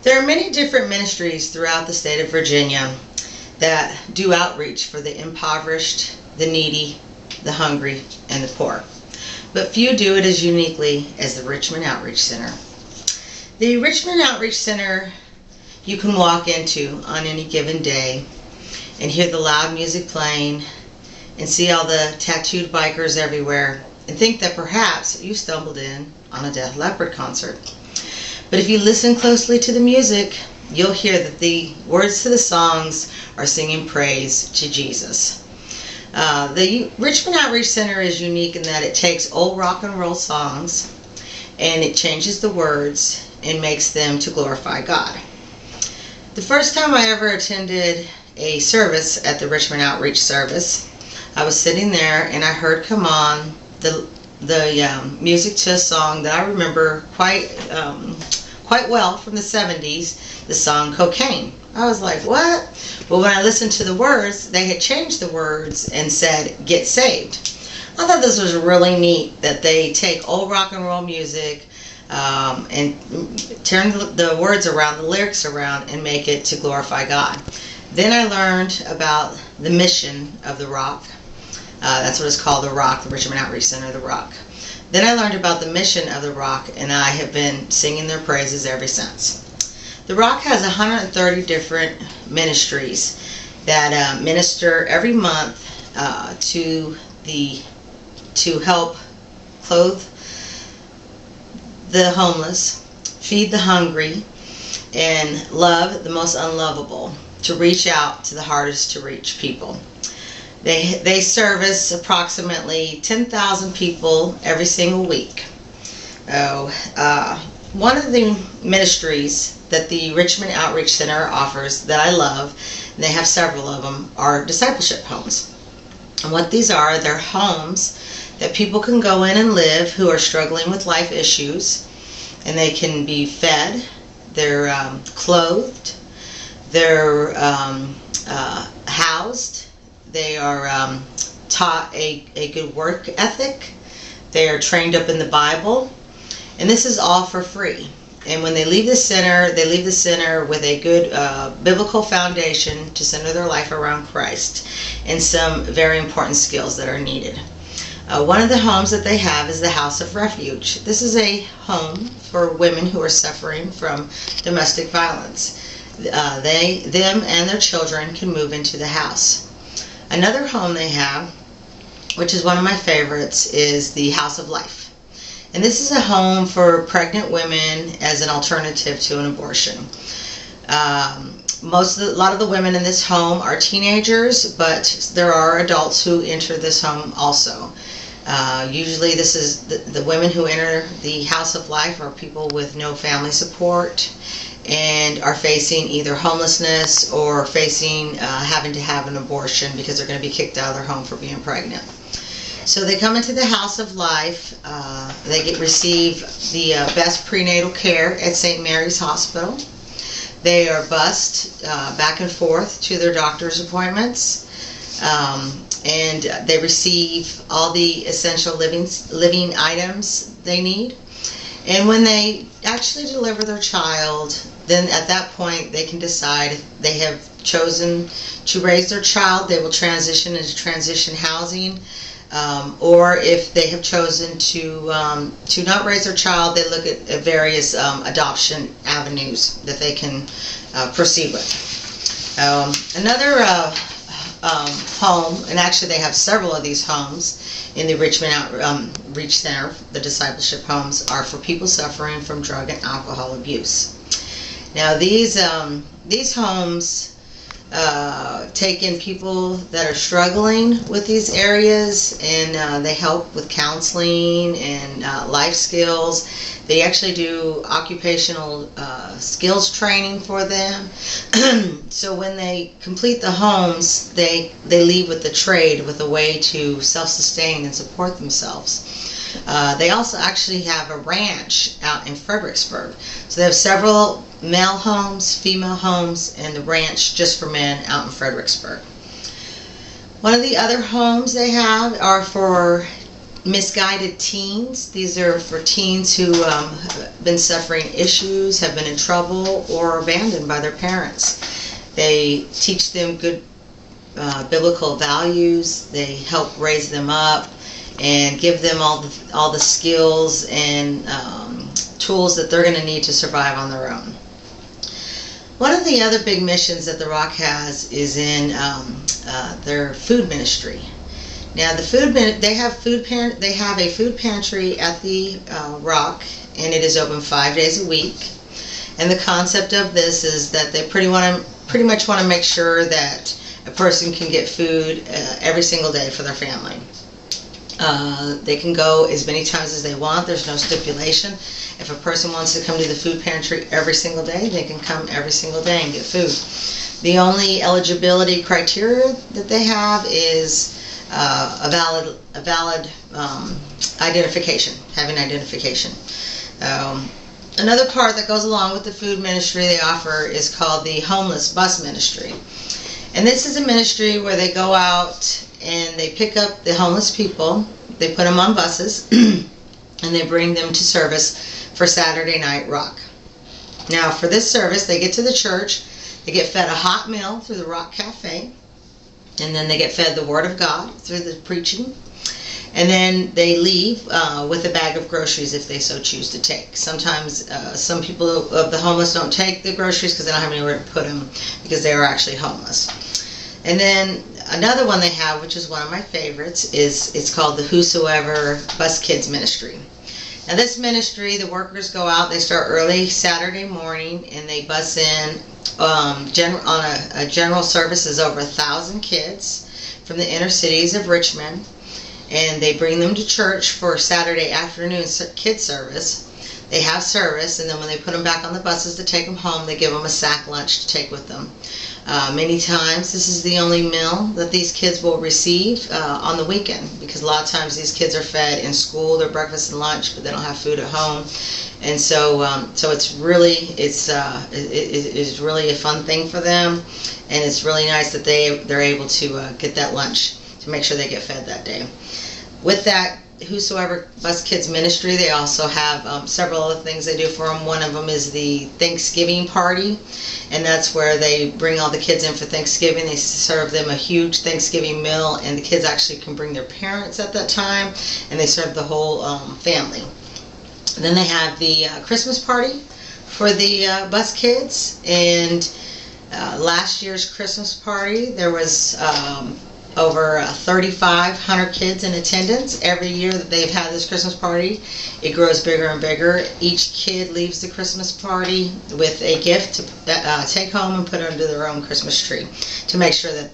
There are many different ministries throughout the state of Virginia that do outreach for the impoverished, the needy, the hungry, and the poor. But few do it as uniquely as the Richmond Outreach Center. The Richmond Outreach Center you can walk into on any given day and hear the loud music playing and see all the tattooed bikers everywhere and think that perhaps you stumbled in on a Deaf Leopard concert. But if you listen closely to the music, you'll hear that the words to the songs are singing praise to Jesus. The Richmond Outreach Center is unique in that it takes old rock and roll songs and it changes the words and makes them to glorify God. The first time I ever attended a service at the Richmond Outreach service, I was sitting there and I heard come on the music to a song that I remember quite well from the 70s, the song Cocaine. I was like, what? But when I listened to the words, they had changed the words and said, get saved. I thought this was really neat that they take old rock and roll music and turn the words around, the lyrics around, and make it to glorify God. Then I learned about the mission of the ROC. That's what it's called, the ROC, the Richmond Outreach Center, the ROC. Then I learned about the mission of the ROC, and I have been singing their praises ever since. The ROC has 130 different ministries that minister every month to help clothe the homeless, feed the hungry, and love the most unlovable, to reach out to the hardest to reach people. They service approximately 10,000 people every single week. One of the ministries that the Richmond Outreach Center offers that I love, and they have several of them, are discipleship homes. And what these are, they're homes that people can go in and live who are struggling with life issues, and they can be fed, they're clothed, they're housed, they are taught a good work ethic, they are trained up in the Bible, and this is all for free. And when they leave the center with a good biblical foundation to center their life around Christ and some very important skills that are needed. One of the homes that they have is the House of Refuge. This is a home for women who are suffering from domestic violence. Them and their children can move into the house. Another home they have, which is one of my favorites, is the House of Life. And this is a home for pregnant women as an alternative to an abortion. A lot of the women in this home are teenagers, but there are adults who enter this home also. Usually this is the women who enter the House of Life are people with no family support and are facing either homelessness or facing having to have an abortion because they're going to be kicked out of their home for being pregnant. So they come into the House of Life. They receive the best prenatal care at St. Mary's Hospital. They are bused back and forth to their doctor's appointments, and they receive all the essential living items they need. And when they actually deliver their child, then at that point they can decide if they have chosen to raise their child, they will transition into transition housing. Or if they have chosen to not raise their child, they look at various adoption avenues that they can proceed with. Another home, and actually they have several of these homes in the Richmond Outreach Center, the discipleship homes, are for people suffering from drug and alcohol abuse. Now these homes take in people that are struggling with these areas, and they help with counseling and life skills. They actually do occupational skills training for them. So when they complete the homes, they leave with the trade, with a way to self-sustain and support themselves. They also actually have a ranch out in Fredericksburg. So they have several male homes, female homes, and the ranch just for men out in Fredericksburg. One of the other homes they have are for misguided teens. These are for teens who have been suffering issues, have been in trouble, or abandoned by their parents. They teach them good biblical values. They help raise them up and give them all the skills and tools that they're going to need to survive on their own. One of the other big missions that the ROC has is in their food ministry. Now, they have a food pantry at the ROC, and it is open 5 days a week. And the concept of this is that they pretty much want to make sure that a person can get food every single day for their family. They can go as many times as they want. There's no stipulation. If a person wants to come to the food pantry every single day, they can come every single day and get food. The only eligibility criteria that they have is a valid identification, having identification. Another part that goes along with the food ministry they offer is called the homeless bus ministry. And this is a ministry where they go out and they pick up the homeless people, they put them on buses, and they bring them to service for Saturday night ROC. Now, for this service, they get to the church, they get fed a hot meal through the ROC Cafe, and then they get fed the Word of God through the preaching, and then they leave with a bag of groceries if they so choose to take. Sometimes some people of the homeless don't take the groceries because they don't have anywhere to put them because they are actually homeless. And then another one they have, which is one of my favorites, it's called the Whosoever Bus Kids Ministry. Now this ministry, the workers go out, they start early Saturday morning, and they bus in on a general service is over 1,000 kids from the inner cities of Richmond, and they bring them to church for Saturday afternoon kids service. They have service, and then when they put them back on the buses to take them home, they give them a sack lunch to take with them. Many times this is the only meal that these kids will receive on the weekend, because a lot of times these kids are fed in school, their breakfast and lunch, but they don't have food at home. And so it's really a fun thing for them, and it's really nice that they're able to get that lunch to make sure they get fed that day. With that Whosoever Bus Kids Ministry, they also have several other things they do for them. One of them is the Thanksgiving party, and that's where they bring all the kids in for Thanksgiving. They serve them a huge Thanksgiving meal, and the kids actually can bring their parents at that time, and they serve the whole family. And then they have the Christmas party for the bus kids, and last year's Christmas party, there was over 3,500 kids in attendance. Every year that they've had this Christmas party, it grows bigger and bigger. Each kid leaves the Christmas party with a gift to take home and put under their own Christmas tree, to make sure that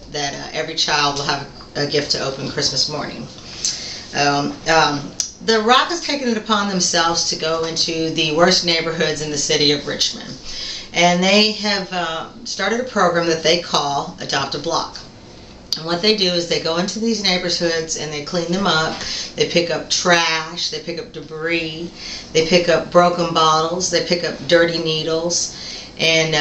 every child will have a gift to open Christmas morning. The ROC has taken it upon themselves to go into the worst neighborhoods in the city of Richmond, and they have started a program that they call Adopt a Block. And what they do is they go into these neighborhoods and they clean them up. They pick up trash, they pick up debris, they pick up broken bottles, they pick up dirty needles, and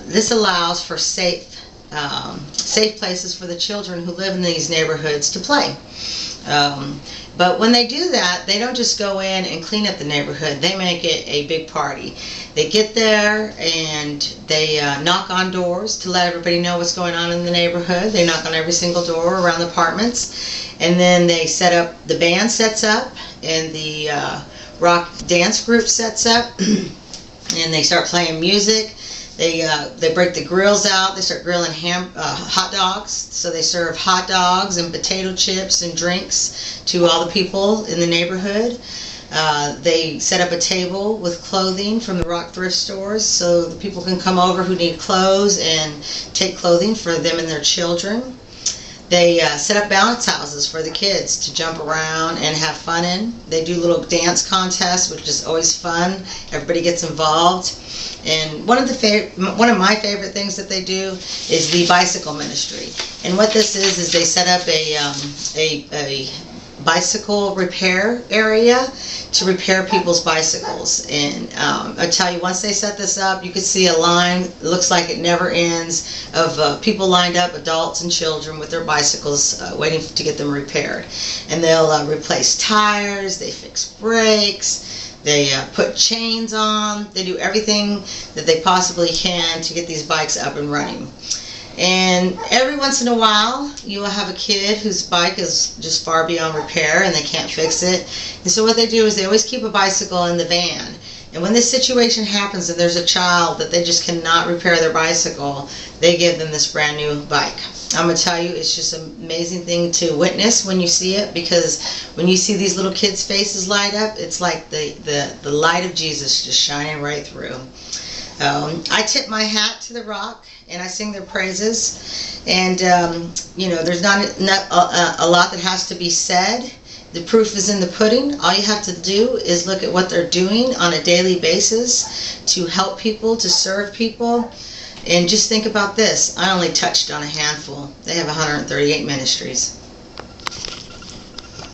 this allows for safe places for the children who live in these neighborhoods to play. But when they do that, they don't just go in and clean up the neighborhood. They make it a big party. They get there and they knock on doors to let everybody know what's going on in the neighborhood. They knock on every single door around the apartments, and then they set up, the band sets up, and the ROC dance group sets up, and they start playing music. They break the grills out. They start grilling hot dogs. So they serve hot dogs and potato chips and drinks to all the people in the neighborhood. They set up a table with clothing from the ROC thrift stores, so the people can come over who need clothes and take clothing for them and their children. They set up bounce houses for the kids to jump around and have fun in. They do little dance contests, which is always fun. Everybody gets involved. And one of my favorite things that they do is the bicycle ministry. And what this is they set up a bicycle repair area to repair people's bicycles. And I tell you, once they set this up, you can see a line, it looks like it never ends, of people lined up, adults and children, with their bicycles waiting to get them repaired. And they'll replace tires, they fix brakes, they put chains on, they do everything that they possibly can to get these bikes up and running. And every once in a while, you will have a kid whose bike is just far beyond repair and they can't fix it. And so what they do is they always keep a bicycle in the van. And when this situation happens and there's a child that they just cannot repair their bicycle, they give them this brand new bike. I'm going to tell you, it's just an amazing thing to witness when you see it, because when you see these little kids' faces light up, it's like the light of Jesus just shining right through. I tip my hat to the ROC and I sing their praises, and there's not a lot that has to be said. The proof is in the pudding. All you have to do is look at what they're doing on a daily basis to help people, to serve people. And just think about this, I only touched on a handful. They have 138 ministries.